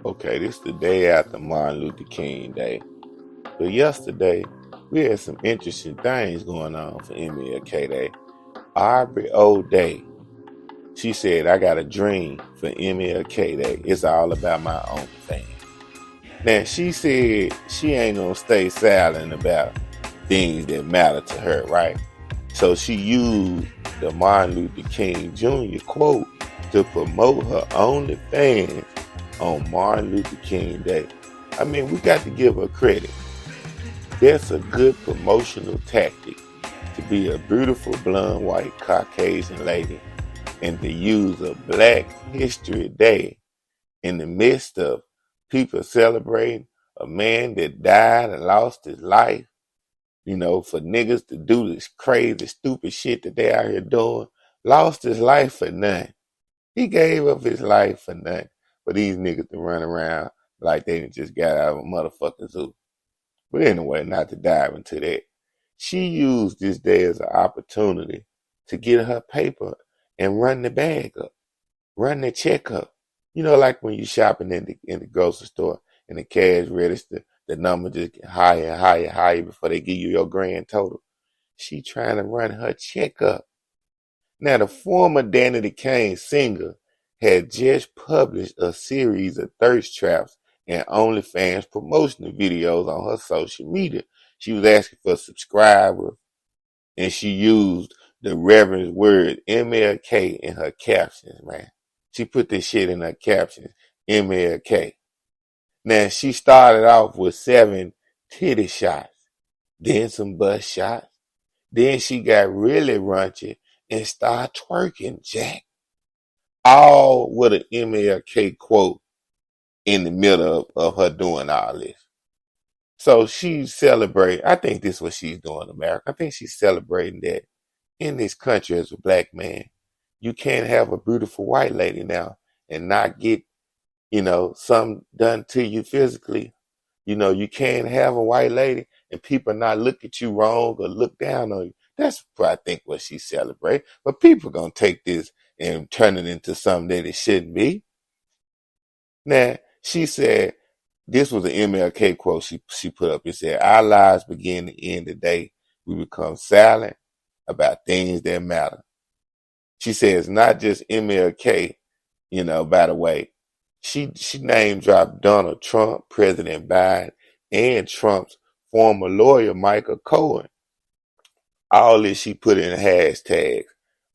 Okay, this is the day after Martin Luther King Day. But yesterday, we had some interesting things going on for MLK Day. Aubrey O'Day, she said, I got a dream for MLK Day. It's all about my OnlyFans. Now, she said she ain't gonna stay silent about things that matter to her, right? So she used the Martin Luther King Jr. quote to promote her OnlyFans on Martin Luther King Day. I mean, we got to give her credit. That's a good promotional tactic to be a beautiful blonde white Caucasian lady and to use a Black History Day in the midst of people celebrating a man that died and lost his life, for niggas to do this crazy, stupid shit that they out here doing, lost his life for nothing. He gave up his life for nothing. For these niggas to run around like they just got out of a motherfucking zoo. But anyway, not to dive into that. She used this day as an opportunity to get her paper and run the bag up, run the check up. Like when you shopping in the grocery store and the cash register, the number just get higher and higher and higher before they give you your grand total. She trying to run her check up. Now, the former Danity Kane singer had just published a series of thirst traps and OnlyFans promotional videos on her social media. She was asking for subscribers, and she used the reverend word MLK in her captions, man. She put this shit in her captions, MLK. Now, she started off with 7 titty shots, then some butt shots. Then she got really raunchy and started twerking, Jack. All with an MLK quote in the middle of her doing all this. So she's celebrating. I think this is what she's doing, America. I think she's celebrating that in this country as a black man, you can't have a beautiful white lady now and not get, something done to you physically. You can't have a white lady and people not look at you wrong or look down on you. That's what I think what she celebrate. But people gonna take this and turn it into something that it shouldn't be. Now, she said, this was an MLK quote she put up. It said, our lives begin to end the day we become silent about things that matter. She says, not just MLK, by the way. She name dropped Donald Trump, President Biden, and Trump's former lawyer, Michael Cohen. All this she put in hashtags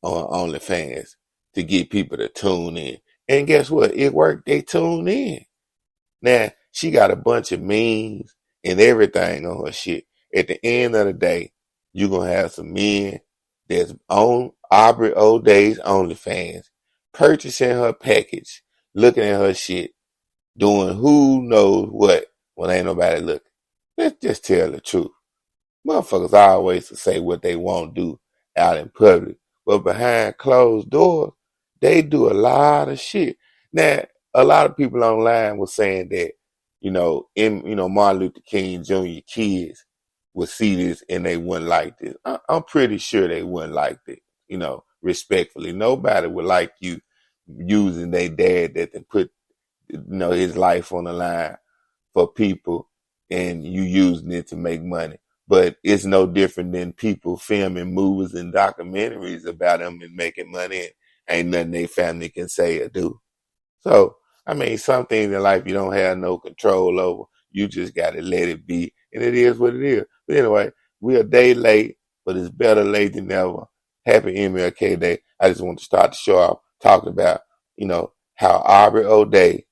on OnlyFans to get people to tune in. And guess what? It worked. They tuned in. Now, she got a bunch of memes and everything on her shit. At the end of the day, you're going to have some men that's on Aubrey O'Day's OnlyFans, purchasing her package, looking at her shit, doing who knows what when ain't nobody looking. Let's just tell the truth. Motherfuckers always say what they won't do out in public. But behind closed doors, they do a lot of shit. Now, a lot of people online were saying that, Martin Luther King Jr. kids would see this and they wouldn't like this. I'm pretty sure they wouldn't like it, respectfully. Nobody would like you using their dad that they put, his life on the line for people and you using it to make money. But it's no different than people filming movies and documentaries about them and making money and ain't nothing their family can say or do. So, I mean, some things in life you don't have no control over. You just got to let it be. And it is what it is. But anyway, we're a day late, but it's better late than never. Happy MLK Day. I just want to start the show off talking about, how Aubrey O'Day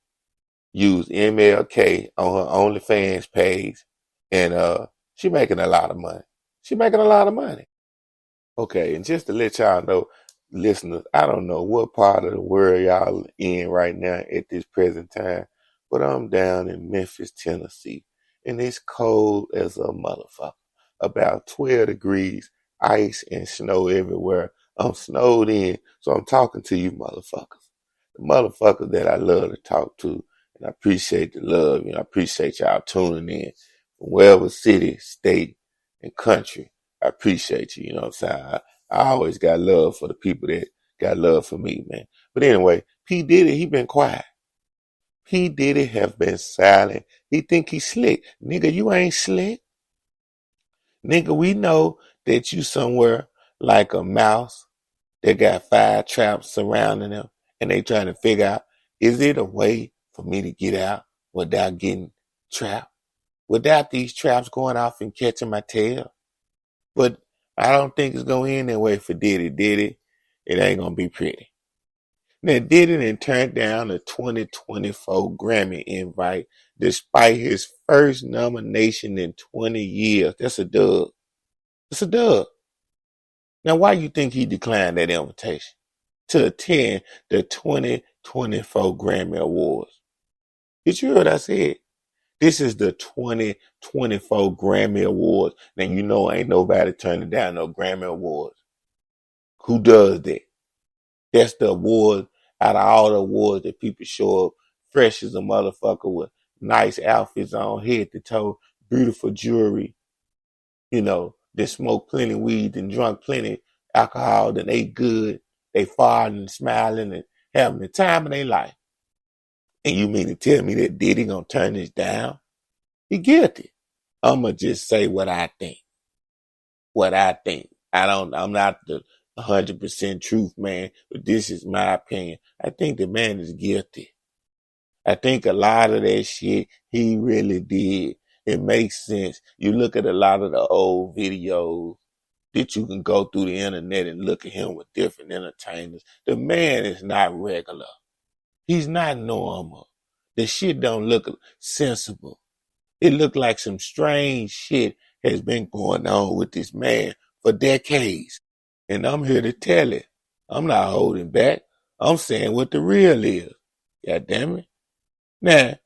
used MLK on her OnlyFans page. And she making a lot of money. She making a lot of money. Okay, and just to let y'all know, listeners, I don't know what part of the world y'all in right now at this present time, but I'm down in Memphis, Tennessee, and it's cold as a motherfucker. About 12 degrees, ice and snow everywhere. I'm snowed in, so I'm talking to you motherfuckers. The motherfuckers that I love to talk to, and I appreciate the love, I appreciate y'all tuning in from wherever city, state, and country. I appreciate you, you know what I'm saying? I always got love for the people that got love for me, man. But anyway, P. Diddy, he been quiet. P. Diddy have been silent. He think he slick. Nigga, you ain't slick. Nigga, we know that you somewhere like a mouse that got 5 traps surrounding them, and they trying to figure out, is it a way for me to get out without getting trapped? Without these traps going off and catching my tail? But I don't think it's going to end that way for Diddy. Diddy, it ain't going to be pretty. Now, Diddy then turned down a 2024 Grammy invite despite his first nomination in 20 years. That's a dub. It's a dub. Now, why you think he declined that invitation to attend the 2024 Grammy Awards? Did you hear what I said? This is the 2024 Grammy Awards. Now, you know ain't nobody turning down no Grammy Awards. Who does that? That's the award out of all the awards that people show up fresh as a motherfucker with nice outfits on, head to toe, beautiful jewelry, they smoke plenty weed and drunk plenty alcohol, then they good, they farting and smiling and having the time of their life. And you mean to tell me that Diddy gonna turn this down? He guilty. I'ma just say what I think. I'm not the 100% truth man, but this is my opinion. I think the man is guilty. I think a lot of that shit he really did. It makes sense. You look at a lot of the old videos that you can go through the internet and look at him with different entertainers. The man is not regular. He's not normal. The shit don't look sensible. It looked like some strange shit has been going on with this man for decades. And I'm here to tell it. I'm not holding back. I'm saying what the real is. God damn it. Now,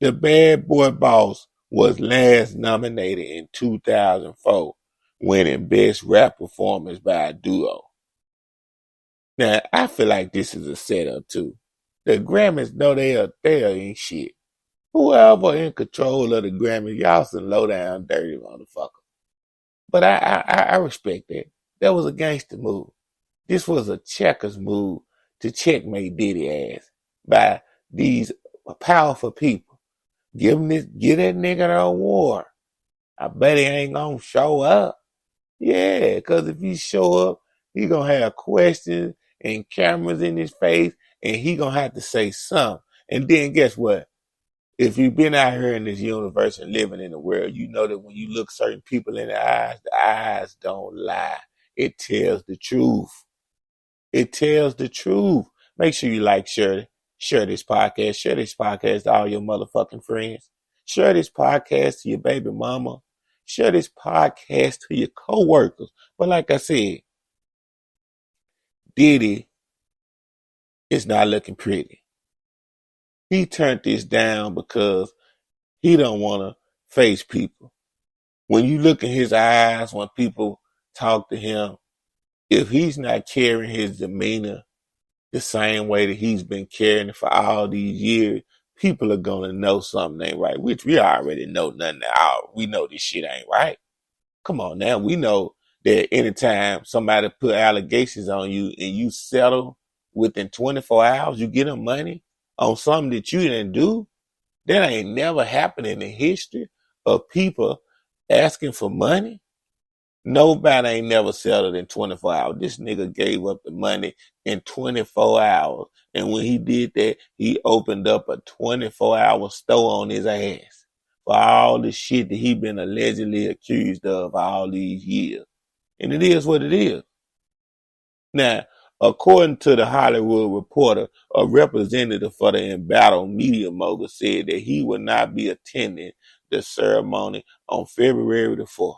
the Bad Boy Boss was last nominated in 2004, winning Best Rap Performance by a Duo. Now, I feel like this is a setup too. The Grammys know they ain't shit. Whoever in control of the Grammys, y'all some low down dirty motherfucker. But I respect that. That was a gangster move. This was a checkers move to checkmate Diddy ass by these powerful people. Give that nigga the award. I bet he ain't gonna show up. Yeah, because if he show up, he gonna have questions and cameras in his face, and he gonna have to say something. And then guess what? If you've been out here in this universe and living in the world, you know that when you look certain people in the eyes don't lie. It tells the truth. It tells the truth. Make sure you like, share this podcast. Share this podcast to all your motherfucking friends. Share this podcast to your baby mama. Share this podcast to your coworkers. But like I said, Diddy is not looking pretty. He turned this down because he don't want to face people. When you look in his eyes, when people talk to him, if he's not carrying his demeanor the same way that he's been carrying it for all these years, people are going to know something ain't right, which we already know nothing at all. We know this shit ain't right. Come on now. We know that anytime somebody put allegations on you and you settle within 24 hours, you get them money on something that you didn't do. That ain't never happened in the history of people asking for money. Nobody ain't never settled in 24 hours. This nigga gave up the money in 24 hours. And when he did that, he opened up a 24-hour store on his ass for all the shit that he been allegedly accused of all these years. And it is what it is. Now, according to the Hollywood Reporter, a representative for the embattled media mogul said that he would not be attending the ceremony on February the 4th.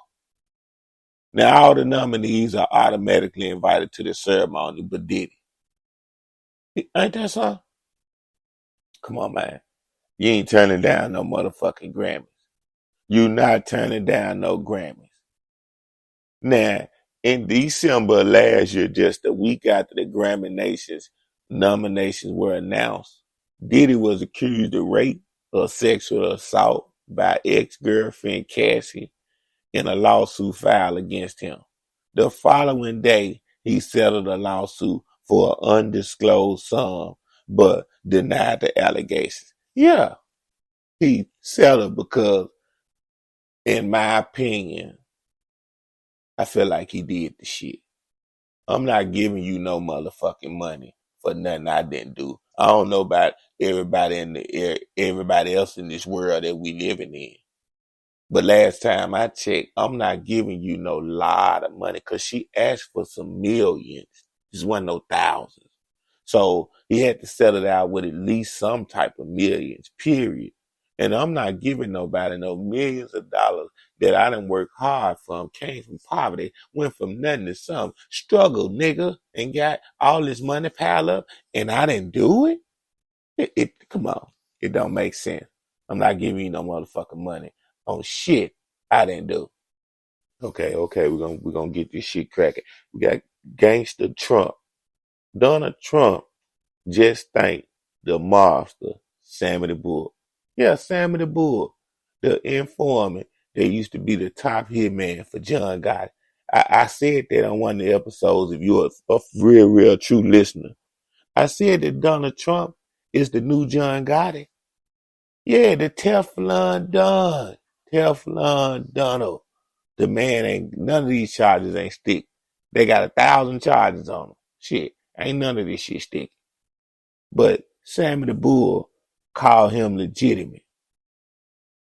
Now, all the nominees are automatically invited to the ceremony, but Diddy. Ain't that so? Come on, man. You ain't turning down no motherfucking Grammys. You not turning down no Grammys. Now, in December last year, just a week after the Grammy Nations nominations were announced, Diddy was accused of rape or sexual assault by ex-girlfriend Cassie in a lawsuit filed against him. The following day, he settled a lawsuit for an undisclosed sum, but denied the allegations. Yeah, he settled because, in my opinion, I feel like he did the shit. I'm not giving you no motherfucking money for nothing I didn't do. I don't know about everybody else in this world that we living in. But last time I checked, I'm not giving you no lot of money because she asked for some millions. This wasn't no thousands. So he had to settle it out with at least some type of millions, period. And I'm not giving nobody no millions of dollars that I done worked hard from, came from poverty, went from nothing to some, struggled, nigga, and got all this money piled up, and I didn't do it? Come on. It don't make sense. I'm not giving you no motherfucking money on shit I didn't do. Okay, we're gonna get this shit cracking. We got gangster Trump. Donald Trump just thanked the mobster, Sammy the Bull. Yeah, Sammy the Bull, the informant that used to be the top hitman for John Gotti. I said that on one of the episodes, if you're a real true listener. I said that Donald Trump is the new John Gotti. Yeah, the Teflon Don. Teflon Donald. The man ain't, none of these charges ain't stick. They got 1,000 charges on them. Shit, ain't none of this shit stick. But Sammy the Bull called him legitimate.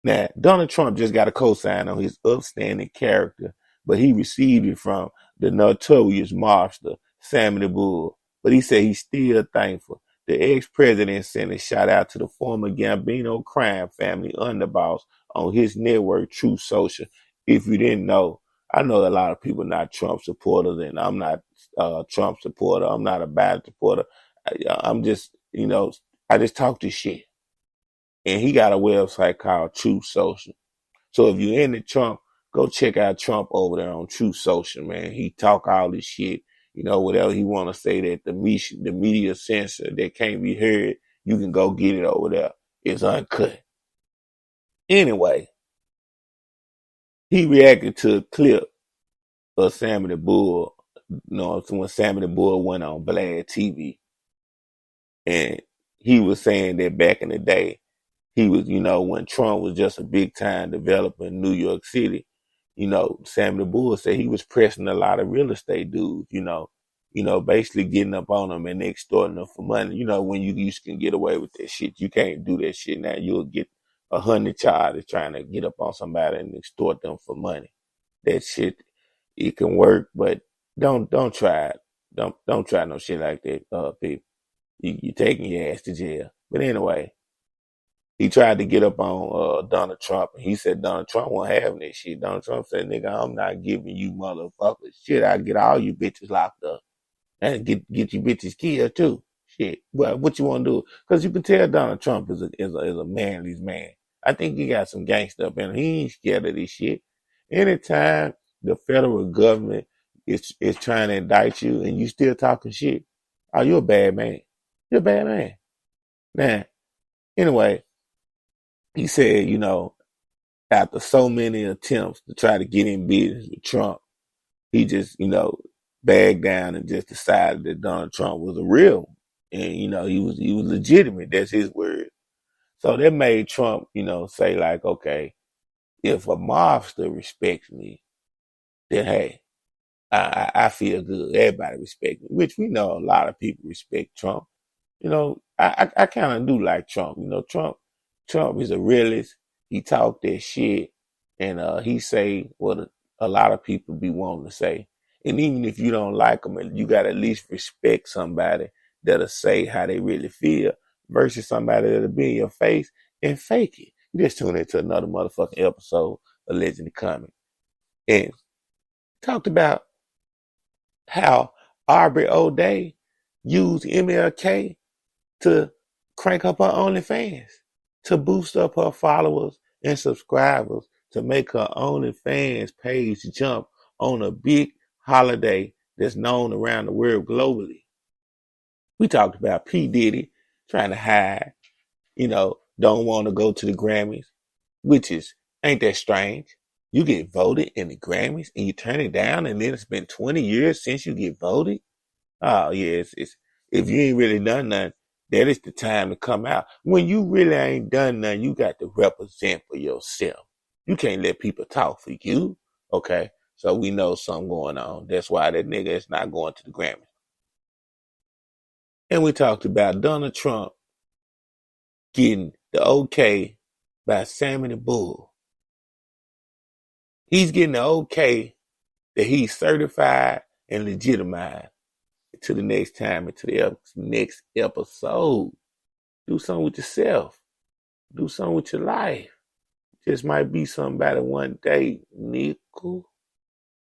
Now, Donald Trump just got a cosign on his upstanding character, but he received it from the notorious mobster, Sammy the Bull. But he said he's still thankful. The ex-president sent a shout out to the former Gambino crime family underboss on his network, True Social. If you didn't know, I know a lot of people not Trump supporters, and I'm not a Trump supporter. I'm not a Biden supporter. I'm just, I just talk this shit. And he got a website called True Social. So if you're into Trump, go check out Trump over there on True Social, man. He talk all this shit, whatever he want to say that the media censor that can't be heard, you can go get it over there. It's uncut. Anyway, he reacted to a clip of Sammy the Bull, when Sammy the Bull went on Vlad TV. And he was saying that back in the day, he was, when Trump was just a big time developer in New York City, Sammy the Bull said he was pressing a lot of real estate dudes, basically getting up on them and extorting them for money. When you used to get away with that shit, you can't do that shit now. You'll get 100 charges trying to get up on somebody and extort them for money. That shit, it can work, but don't try it. Don't try no shit like that, people. You taking your ass to jail. But anyway, he tried to get up on Donald Trump, and he said Donald Trump wasn't having that shit. Donald Trump said, nigga, I'm not giving you motherfuckers shit. I get all you bitches locked up. And get you bitches killed too. Shit. Well, what you want to do? Because you can tell Donald Trump is a manly man. I think he got some gangster up in him. He ain't scared of this shit. Anytime the federal government is trying to indict you and you still talking shit, oh, you're a bad man. You're a bad man. Now, anyway, he said, after so many attempts to try to get in business with Trump, he just, bagged down and just decided that Donald Trump was a real one. And, he was legitimate. That's his word. So that made Trump, say like, okay, if a mobster respects me, then hey, I feel good. Everybody respects me, which we know a lot of people respect Trump. I kind of do like Trump. Trump is a realist. He talk that shit, and he say what a lot of people be wanting to say. And even if you don't like him, you got to at least respect somebody that'll say how they really feel versus somebody that'll be in your face and fake it. You just tune into another motherfucking episode of Legend Coming. And talked about how Aubrey O'Day used MLK to crank up her OnlyFans, to boost up her followers and subscribers, to make her OnlyFans page jump on a big holiday that's known around the world globally. We talked about P. Diddy trying to hide, don't want to go to the Grammys, which ain't that strange. You get voted in the Grammys and you turn it down, and then it's been 20 years since you get voted. Oh yeah, it's if you ain't really done nothing, That is the time to come out. When you really ain't done nothing, you got to represent for yourself. You can't let people talk for you. Okay? So we know something going on. That's why that nigga is not going to the Grammy. And we talked about Donald Trump getting the okay by Sammy the Bull. He's getting the okay that he's certified and legitimized. To the next time, and to the next episode. Do something with yourself. Do something with your life. Just might be somebody one day, nickel.